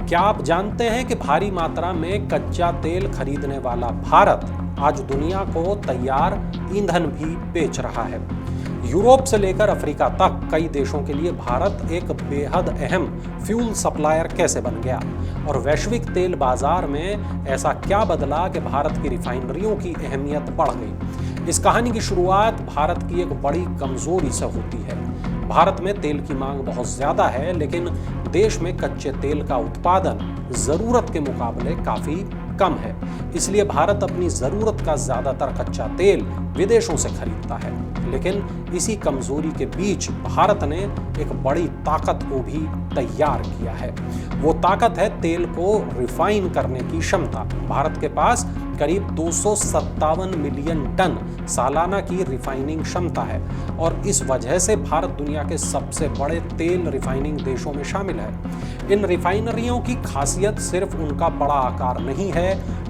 क्या आप जानते हैं कि भारी मात्रा में कच्चा तेल खरीदने वाला भारत आज दुनिया को तैयार ईंधन भी बेच रहा है। यूरोप से लेकर अफ्रीका तक कई देशों के लिए भारत एक बेहद अहम फ्यूल सप्लायर कैसे बन गया और वैश्विक तेल बाजार में ऐसा क्या बदला कि भारत की रिफाइनरियों की अहमियत बढ़ गई। इस कहानी की शुरुआत भारत की एक बड़ी कमजोरी से होती है। भारत में तेल की मांग बहुत ज्यादा है, लेकिन देश में कच्चे तेल का उत्पादन जरूरत के मुकाबले काफी कम है। इसलिए भारत अपनी जरूरत का ज्यादातर कच्चा तेल विदेशों से खरीदता है। लेकिन इसी कमजोरी के बीच भारत ने एक बड़ी ताकत को भी तैयार किया है। वो ताकत है तेल को रिफाइन करने की क्षमता। भारत के पास करीब 257 मिलियन टन सालाना की रिफाइनिंग क्षमता है और इस वजह से भारत दुनिया के सबसे बड़े तेल रिफाइनिंग देशों में शामिल है। इन रिफाइनरियों की खासियत सिर्फ उनका बड़ा आकार नहीं है।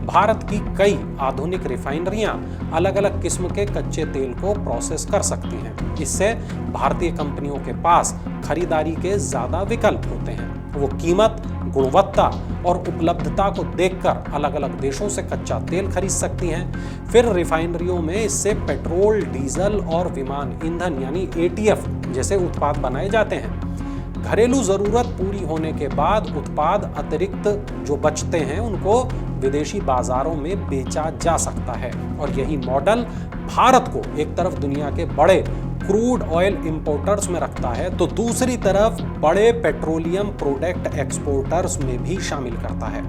भारत की कई आधुनिक रिफाइनरियां अलग अलग किस्म के कच्चे तेल को प्रोसेस कर सकती हैं। इससे भारतीय कंपनियों के पास खरीदारी के ज्यादा विकल्प होते हैं। वो कीमत, गुणवत्ता और उपलब्धता को देखकर अलग अलग देशों से कच्चा तेल खरीद सकती हैं। फिर रिफाइनरियों में इससे पेट्रोल, डीजल और विमान ईंधन यानी ATF जैसे उत्पाद बनाए जाते हैं। घरेलू जरूरत पूरी होने के बाद उत्पाद अतिरिक्त जो बचते हैं उनको विदेशी बाजारों में बेचा जा सकता है और यही मॉडल भारत को एक तरफ दुनिया के बड़े क्रूड ऑयल इंपोर्टर्स में रखता है तो दूसरी तरफ बड़े पेट्रोलियम प्रोडक्ट एक्सपोर्टर्स में भी शामिल करता है।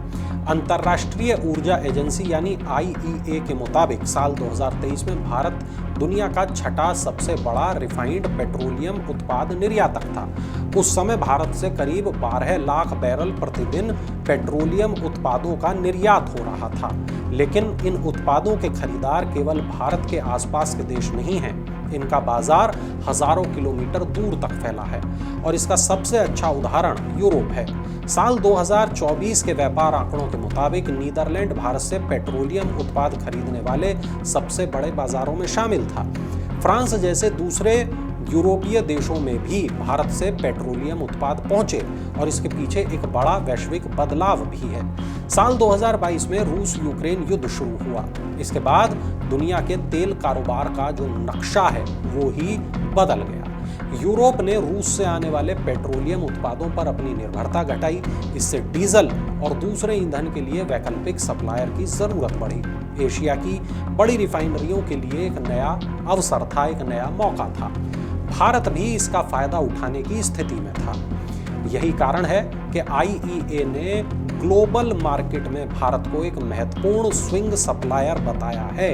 अंतर्राष्ट्रीय ऊर्जा एजेंसी यानी IEA के मुताबिक साल 2023 में भारत दुनिया का छठा सबसे बड़ा रिफाइंड पेट्रोलियम उत्पाद निर्यातक था। उस समय भारत से करीब 12 लाख बैरल प्रतिदिन पेट्रोलियम उत्पादों का निर्यात हो रहा था। लेकिन इन उत्पादों के खरीदार केवल भारत के आसपास के देश नहीं हैं। इनका बाजार हजारों किलोमीटर दूर तक फैला है और इसका सबसे अच्छा उदाहरण यूरोप है। साल 2024 के व्यापार आंकड़ों के मुताबिक नीदरलैंड भारत से पेट्रोलियम उत्पाद खरीदने वाले सबसे बड़े बाजारों में शामिल था। फ्रांस जैसे दूसरे यूरोपीय देशों में भी भारत से पेट्रोलियम उत्पाद पहुंचे और इसके पीछे एक बड़ा वैश्विक बदलाव भी है। साल 2022 में रूस यूक्रेन युद्ध शुरू हुआ। इसके बाद दुनिया के तेल कारोबार का जो नक्शा है वो ही बदल गया। यूरोप ने रूस से आने वाले पेट्रोलियम उत्पादों पर अपनी निर्भरता घटाई। इससे डीजल और दूसरे ईंधन के लिए वैकल्पिक सप्लायर की जरूरत बढ़ी। एशिया की बड़ी रिफाइनरियों के लिए एक नया अवसर था, एक नया मौका था। भारत भी इसका फायदा उठाने की स्थिति में था। यही कारण है कि IEA ने ग्लोबल मार्केट में भारत को एक महत्वपूर्ण स्विंग सप्लायर बताया है,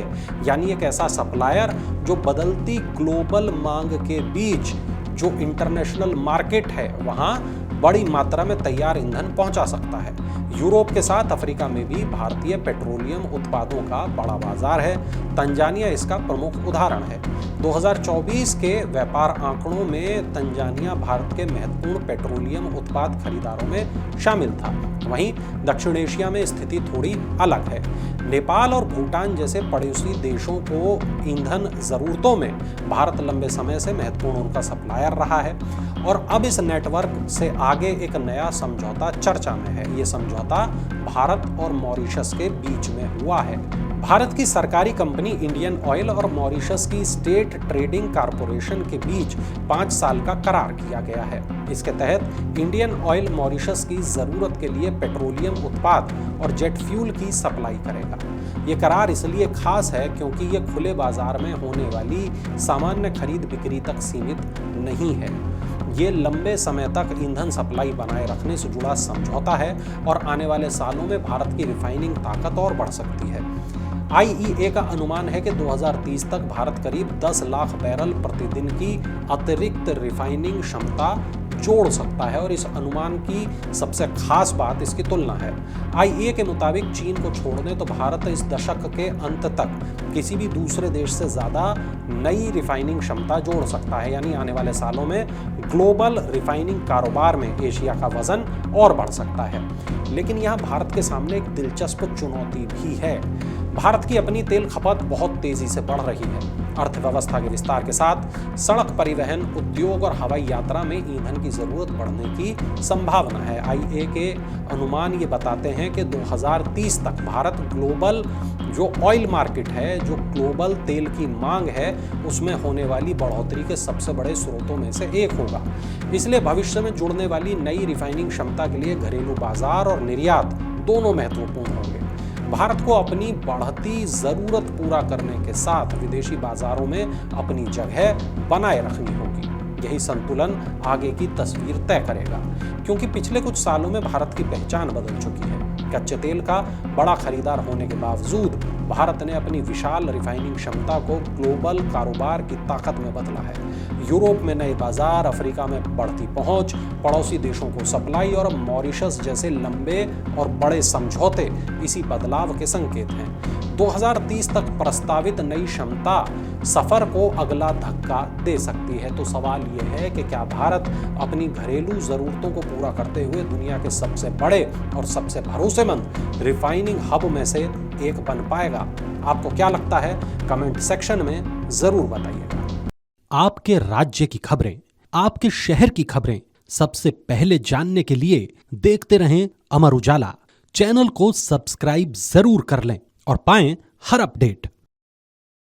यानी एक ऐसा सप्लायर जो बदलती ग्लोबल मांग के बीच जो इंटरनेशनल मार्केट है वहां बड़ी मात्रा में तैयार ईंधन पहुंचा सकता है। यूरोप के साथ अफ्रीका में भी भारतीय पेट्रोलियम उत्पादों का बड़ा बाजार है। तंजानिया इसका प्रमुख उदाहरण है। 2024 के व्यापार आंकड़ों में तंजानिया भारत के महत्वपूर्ण पेट्रोलियम उत्पाद खरीदारों में शामिल था। वहीं दक्षिण एशिया में स्थिति थोड़ी अलग है। नेपाल और भूटान जैसे पड़ोसी देशों को ईंधन जरूरतों में भारत लंबे समय से महत्वपूर्ण उनका सप्लायर रहा है और अब इस नेटवर्क से आगे एक नया समझौता चर्चा में है। ये समझौता भारत और मॉरिशस के बीच में हुआ है। भारत की सरकारी कंपनी इंडियन ऑयल और मॉरिशस की स्टेट ट्रेडिंग कॉरपोरेशन के बीच 5 साल का करार किया गया है। इसके तहत इंडियन ऑयल मॉरिशस की जरूरत के लिए पेट्रोलियम उत्पाद और जेट फ्यूल की सप्लाई करेगा। ये करार इसलिए खास है क्योंकि ये खुले बाजार में होने वाली सामान्य खरीद बिक्री तक सीमित नहीं है। ये लंबे समय तक ईंधन सप्लाई बनाए रखने से जुड़ा समझौता है और आने वाले सालों में भारत की रिफाइनिंग ताकत और बढ़ सकती है। IEA का अनुमान है कि 2030 तक भारत करीब 10 लाख बैरल प्रतिदिन की अतिरिक्त रिफाइनिंग क्षमता जोड़ सकता है और इस अनुमान की सबसे खास बात इसकी तुलना है। IEA के मुताबिक चीन को छोड़ दें तो भारत इस दशक के अंत तक किसी भी दूसरे देश से ज्यादा नई रिफाइनिंग क्षमता जोड़ सकता है, यानी आने वाले सालों में ग्लोबल रिफाइनिंग कारोबार में एशिया का वजन और बढ़ सकता है। लेकिन यहाँ भारत के सामने एक दिलचस्प चुनौती भी है। भारत की अपनी तेल खपत बहुत तेजी से बढ़ रही है। अर्थव्यवस्था के विस्तार के साथ सड़क परिवहन, उद्योग और हवाई यात्रा में ईंधन की जरूरत बढ़ने की संभावना है। आईईए के अनुमान ये बताते हैं कि 2030 तक भारत ग्लोबल जो ऑयल मार्केट है, जो ग्लोबल तेल की मांग है, उसमें होने वाली बढ़ोतरी के सबसे बड़े स्रोतों में से एक होगा। इसलिए भविष्य में जुड़ने वाली नई रिफाइनिंग क्षमता के लिए घरेलू बाजार और निर्यात दोनों महत्वपूर्ण होंगे। भारत को अपनी बढ़ती जरूरत पूरा करने के साथ विदेशी बाजारों में अपनी जगह बनाए रखनी होगी। यही संतुलन आगे की तस्वीर तय करेगा, क्योंकि पिछले कुछ सालों में भारत की पहचान बदल चुकी है। कच्चे तेल का बड़ा खरीदार होने के बावजूद भारत ने अपनी विशाल रिफाइनिंग क्षमता को ग्लोबल कारोबार की ताकत में बदला है। यूरोप में नए बाजार, अफ्रीका में बढ़ती पहुंच, पड़ोसी देशों को सप्लाई और मॉरिशस जैसे लंबे और बड़े समझौते इसी बदलाव के संकेत हैं। 2030 तक प्रस्तावित नई क्षमता सफर को अगला धक्का दे सकती है। तो सवाल यह है कि क्या भारत अपनी घरेलू जरूरतों को पूरा करते हुए दुनिया के सबसे बड़े और सबसे भरोसेमंद रिफाइनिंग हब में से एक बन पाएगा? आपको क्या लगता है? कमेंट सेक्शन में जरूर बताइएगा। आपके राज्य की खबरें, आपके शहर की खबरें सबसे पहले जानने के लिए देखते रहें अमर उजाला। चैनल को सब्सक्राइब जरूर कर लें और पाएं हर अपडेट।